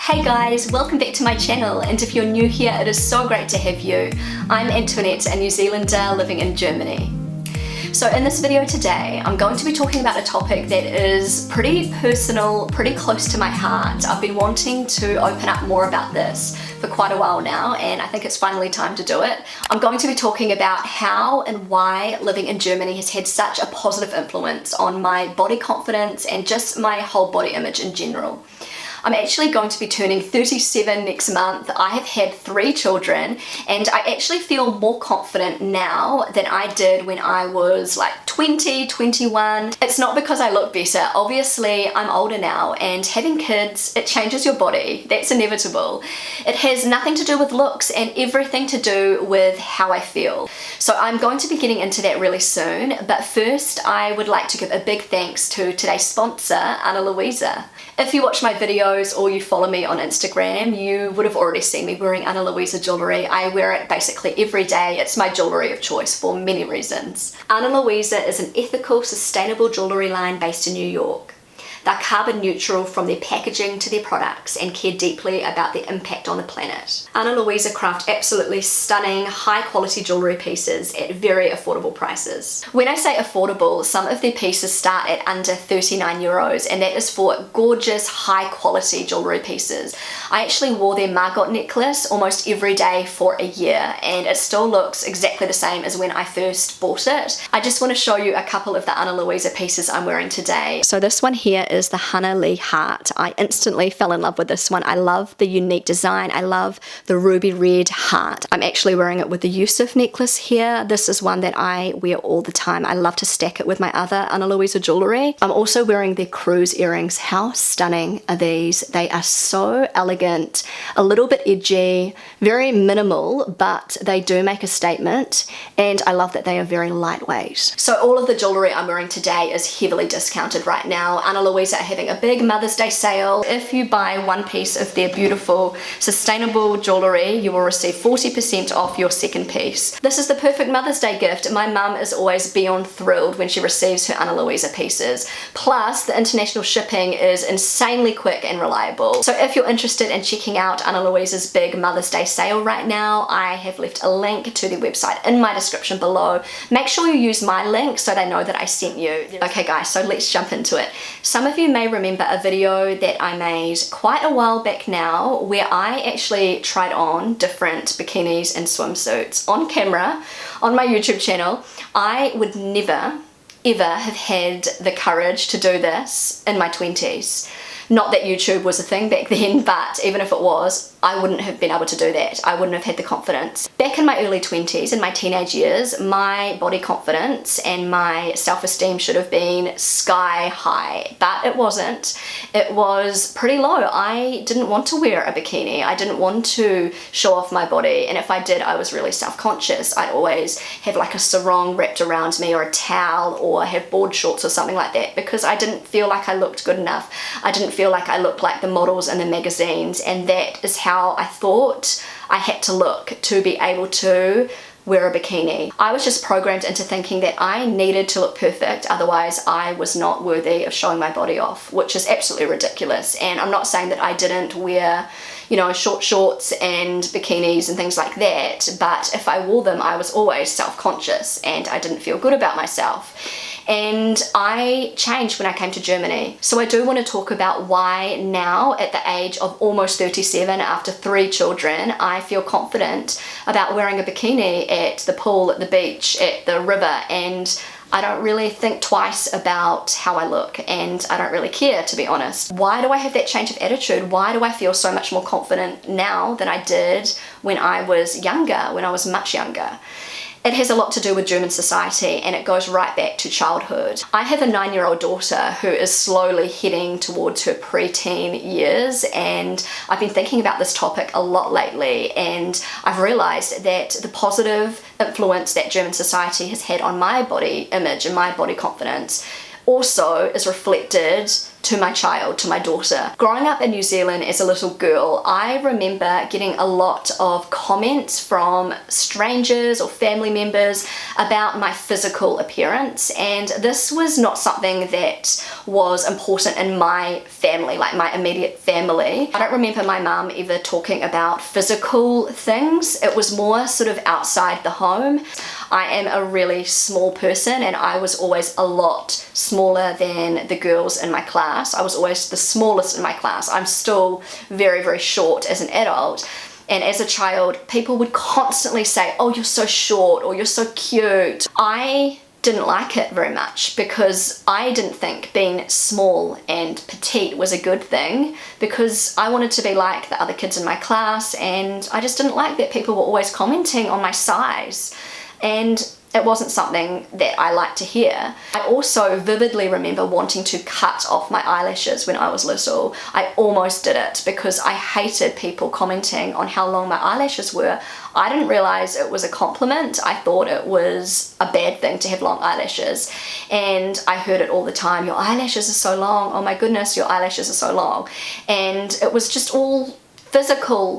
Hey guys, welcome back to my channel, and if you're new here, it is so great to have you. I'm Antoinette, a New Zealander living in Germany. So in this video today, I'm going to be talking about a topic that is pretty personal, pretty close to my heart. I've been wanting to open up more about this for quite a while now, and I think it's finally time to do it. I'm going to be talking about how and why living in Germany has had such a positive influence on my body confidence and just my whole body image in general. I'm actually going to be turning 37 next month. I have had 3 children, and I actually feel more confident now than I did when I was like 20, 21. It's not because I look better. Obviously, I'm older now, and having kids, it changes your body. That's inevitable. It has nothing to do with looks and everything to do with how I feel. So I'm going to be getting into that really soon, but first I would like to give a big thanks to today's sponsor, Luisa. If you watch my videos or you follow me on Instagram, you would have already seen me wearing Luisa jewellery. I wear it basically every day. It's my jewellery of choice for many reasons. Luisa is an ethical, sustainable jewellery line based in New York. They're carbon neutral from their packaging to their products and care deeply about their impact on the planet. Luisa craft absolutely stunning, high quality jewellery pieces at very affordable prices. When I say affordable, some of their pieces start at under 39 euros, and that is for gorgeous, high quality jewellery pieces. I actually wore their Margot necklace almost every day for a year, and it still looks exactly the same as when I first bought it. I just want to show you a couple of the Luisa pieces I'm wearing today. So this one here is the Hannah Lee heart. I instantly fell in love with this one. I love the unique design. I love the ruby red heart. I'm actually wearing it with the Yusuf necklace here. This is one that I wear all the time. I love to stack it with my other Luisa jewellery. I'm also wearing their cruise earrings. How stunning are these? They are so elegant, a little bit edgy, very minimal, but they do make a statement, and I love that they are very lightweight. So all of the jewellery I'm wearing today is heavily discounted right now. Luisa are having a big Mother's Day sale. If you buy one piece of their beautiful sustainable jewellery, you will receive 40% off your second piece. This is the perfect Mother's Day gift. My mum is always beyond thrilled when she receives her Luisa pieces. Plus, the international shipping is insanely quick and reliable. So if you're interested in checking out Luisa's big Mother's Day sale right now, I have left a link to their website in my description below. Make sure you use my link so they know that I sent you. Okay guys, so let's jump into it. Some of you may remember a video that I made quite a while back now where I actually tried on different bikinis and swimsuits on camera on my YouTube channel. I would never ever have had the courage to do this in my 20s. Not that YouTube was a thing back then, but even if it was, I wouldn't have been able to do that. I wouldn't have had the confidence. Back in my early 20s, in my teenage years, my body confidence and my self-esteem should have been sky high, but it wasn't. It was pretty low. I didn't want to wear a bikini. I didn't want to show off my body, and if I did, I was really self-conscious. I'd always have like a sarong wrapped around me or a towel or have board shorts or something like that because I didn't feel like I looked good enough. I didn't feel like I looked like the models in the magazines, and that is how I thought I had to look to be able to wear a bikini. I was just programmed into thinking that I needed to look perfect, otherwise I was not worthy of showing my body off, which is absolutely ridiculous. And I'm not saying that I didn't wear, you know, short shorts and bikinis and things like that, but if I wore them, I was always self-conscious and I didn't feel good about myself. And I changed when I came to Germany. So I do want to talk about why now, at the age of almost 37, after 3 children, I feel confident about wearing a bikini at the pool, at the beach, at the river, and I don't really think twice about how I look, and I don't really care, to be honest. Why do I have that change of attitude? Why do I feel so much more confident now than I did when I was younger, when I was much younger? It has a lot to do with German society, and it goes right back to childhood. I have a 9-year-old daughter who is slowly heading towards her preteen years, and I've been thinking about this topic a lot lately, and I've realized that the positive influence that German society has had on my body image and my body confidence also is reflected to my child, to my daughter. Growing up in New Zealand as a little girl, I remember getting a lot of comments from strangers or family members about my physical appearance, and this was not something that was important in my family, like my immediate family. I don't remember my mum ever talking about physical things. It was more sort of outside the home. I am a really small person, and I was always a lot smaller than the girls in my class. I was always the smallest in my class. I'm still very, very short as an adult. And as a child, people would constantly say, oh, you're so short, or you're so cute. I didn't like it very much because I didn't think being small and petite was a good thing, because I wanted to be like the other kids in my class, and I just didn't like that people were always commenting on my size. And it wasn't something that I liked to hear. I also vividly remember wanting to cut off my eyelashes when I was little. I almost did it because I hated people commenting on how long my eyelashes were. I didn't realize it was a compliment. I thought it was a bad thing to have long eyelashes. And I heard it all the time, your eyelashes are so long. Oh my goodness, your eyelashes are so long. And it was just all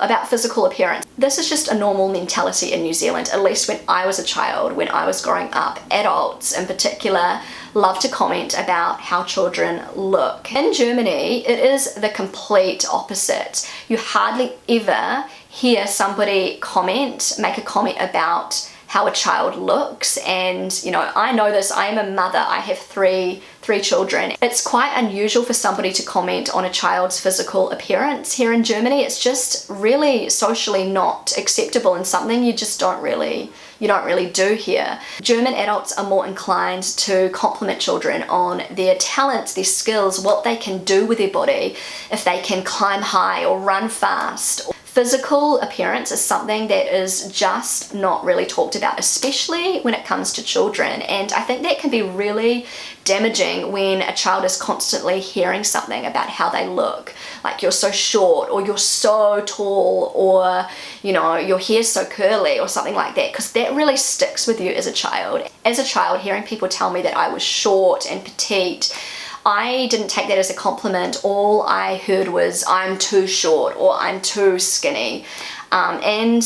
about physical appearance. This is just a normal mentality in New Zealand, at least when I was a child, when I was growing up. Adults in particular love to comment about how children look. In Germany, it is the complete opposite. You hardly ever hear somebody make a comment about how a child looks. And you know, I know this, I am a mother, I have three children. It's quite unusual for somebody to comment on a child's physical appearance here in Germany. It's just really socially not acceptable, and something you don't really do here. German adults are more inclined to compliment children on their talents, their skills, what they can do with their body, if they can climb high or run fast. Physical appearance is something that is just not really talked about, especially when it comes to children. And I think that can be really damaging when a child is constantly hearing something about how they look. Like, you're so short, or you're so tall, or you know, your hair's so curly, or something like that, because that really sticks with you as a child. As a child, hearing people tell me that I was short and petite, I didn't take that as a compliment. All I heard was, I'm too short, or I'm too skinny. And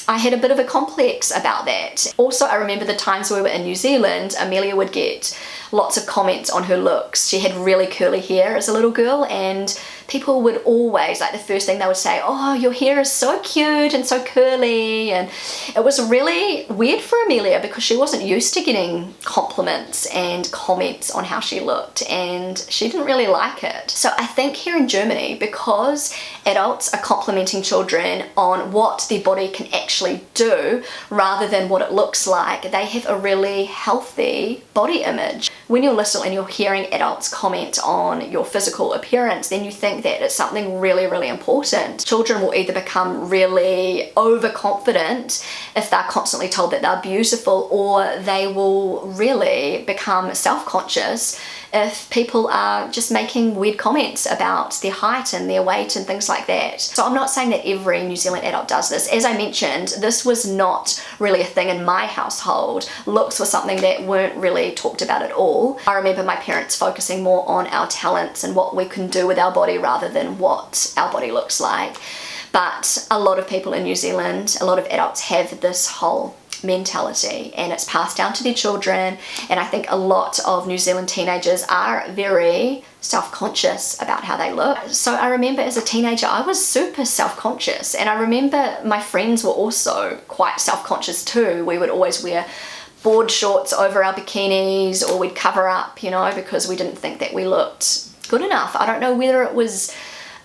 I had a bit of a complex about that. Also, I remember the times we were in New Zealand, Amelia would get lots of comments on her looks. She had really curly hair as a little girl, and people would always, like, the first thing they would say, oh, your hair is so cute and so curly. And it was really weird for Amelia because she wasn't used to getting compliments and comments on how she looked, and she didn't really like it. So I think here in Germany, because adults are complimenting children on what their body can actually do rather than what it looks like, they have a really healthy body image. When you're little and you're hearing adults comment on your physical appearance, then you think that it's something really, really important. Children will either become really overconfident if they're constantly told that they're beautiful, or they will really become self-conscious if people are just making weird comments about their height and their weight and things like that. So I'm not saying that every New Zealand adult does this. As I mentioned, this was not really a thing in my household. Looks were something that weren't really talked about at all. I remember my parents focusing more on our talents and what we can do with our body rather than what our body looks like. But a lot of people in New Zealand, a lot of adults have this whole mentality, and it's passed down to their children. And I think a lot of New Zealand teenagers are very self-conscious about how they look. So I remember as a teenager, I was super self-conscious, and I remember my friends were also quite self-conscious too. We would always wear board shorts over our bikinis, or we'd cover up, you know, because we didn't think that we looked good enough. I don't know whether it was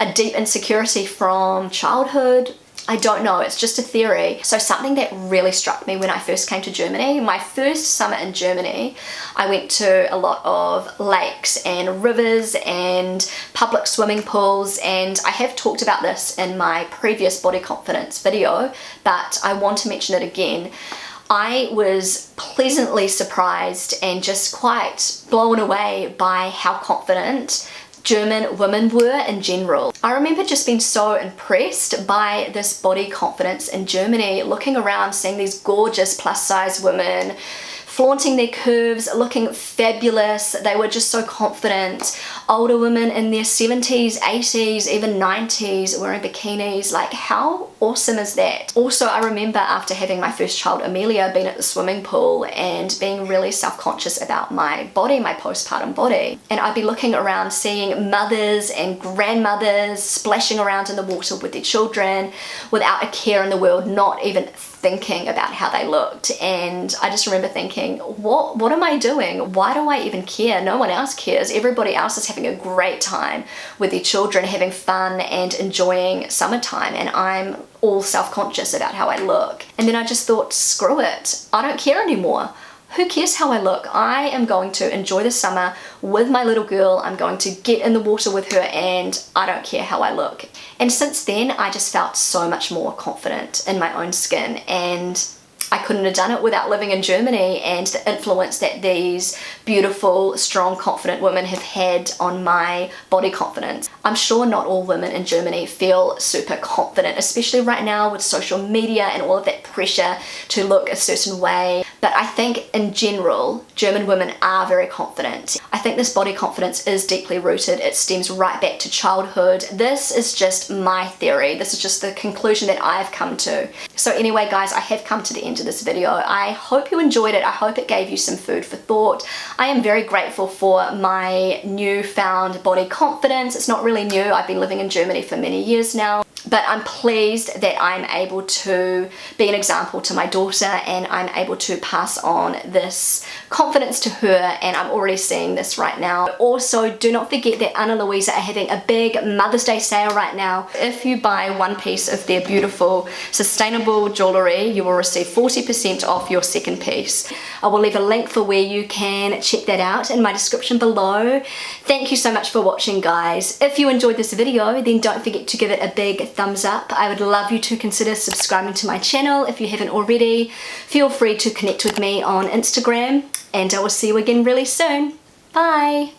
a deep insecurity from childhood. I don't know, it's just a theory. So something that really struck me when I first came to Germany, my first summer in Germany, I went to a lot of lakes and rivers and public swimming pools, and I have talked about this in my previous body confidence video, but I want to mention it again. I was pleasantly surprised and just quite blown away by how confident German women were in general. I remember just being so impressed by this body confidence in Germany, looking around, seeing these gorgeous plus size women flaunting their curves, looking fabulous. They were just so confident. older women in their 70s, 80s, even 90s wearing bikinis. Like, how awesome is that? Also, I remember after having my first child, Amelia, being at the swimming pool and being really self-conscious about my body, my postpartum body. And I'd be looking around seeing mothers and grandmothers splashing around in the water with their children without a care in the world, not even thinking about how they looked. And I just remember thinking, what am I doing? Why do I even care? No one else cares. Everybody else is having a great time with their children, having fun and enjoying summertime, and I'm all self-conscious about how I look. And then I just thought, screw it, I don't care anymore. Who cares how I look? I am going to enjoy the summer with my little girl. I'm going to get in the water with her, and I don't care how I look. And since then, I just felt so much more confident in my own skin, and I couldn't have done it without living in Germany and the influence that these beautiful, strong, confident women have had on my body confidence. I'm sure not all women in Germany feel super confident, especially right now with social media and all of that pressure to look a certain way. But I think in general, German women are very confident. I think this body confidence is deeply rooted. It stems right back to childhood. This is just my theory. This is just the conclusion that I've come to. So anyway, guys, I have come to the end of this video. I hope you enjoyed it. I hope it gave you some food for thought. I am very grateful for my newfound body confidence. It's not really new. I've been living in Germany for many years now. But I'm pleased that I'm able to be an example to my daughter, and I'm able to pass on this confidence to her, and I'm already seeing this right now. Also, do not forget that Anna Luisa are having a big Mother's Day sale right now. If you buy one piece of their beautiful sustainable jewellery, you will receive 40% off your second piece. I will leave a link for where you can check that out in my description below. Thank you so much for watching, guys. If you enjoyed this video, then don't forget to give it a big thumbs up. I would love you to consider subscribing to my channel if you haven't already. Feel free to connect with me on Instagram, and I will see you again really soon. Bye!